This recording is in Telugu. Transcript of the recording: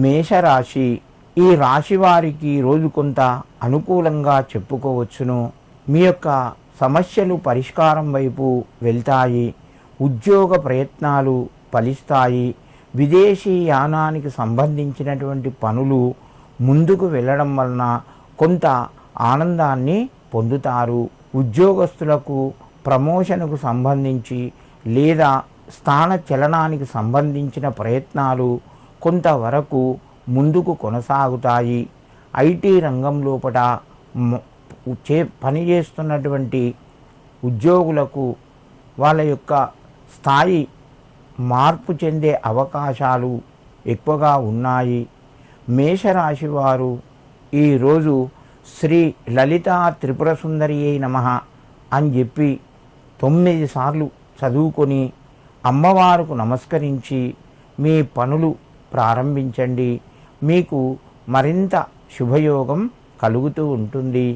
మేషరాశి. ఈ రాశి వారికి రోజు కొంత అనుకూలంగా చెప్పుకోవచ్చును. మీ యొక్క సమస్యలు పరిష్కారం వైపు వెళ్తాయి. ఉద్యోగ ప్రయత్నాలు ఫలిస్తాయి. విదేశీ యానానికి సంబంధించినటువంటి పనులు ముందుకు వెళ్ళడం వలన కొంత ఆనందాన్ని పొందుతారు. ఉద్యోగస్తులకు ప్రమోషన్కు సంబంధించి లేదా స్థాన చలనానికి సంబంధించిన ప్రయత్నాలు కొంతవరకు ముందుకు కొనసాగుతాయి. ఐటీ రంగం లోపల పనిచేస్తున్నటువంటి ఉద్యోగులకు వాళ్ళ యొక్క స్థాయి మార్పు చెందే అవకాశాలు ఎక్కువగా ఉన్నాయి. మేషరాశి వారు ఈరోజు శ్రీ లలితా త్రిపుర సుందరి నమః అని చెప్పి 9 సార్లు చదువుకొని అమ్మవారికి నమస్కరించి మీ పనులు ప్రారంభించండి. మీకు మరింత శుభయోగం కలుగుతూ ఉంటుంది.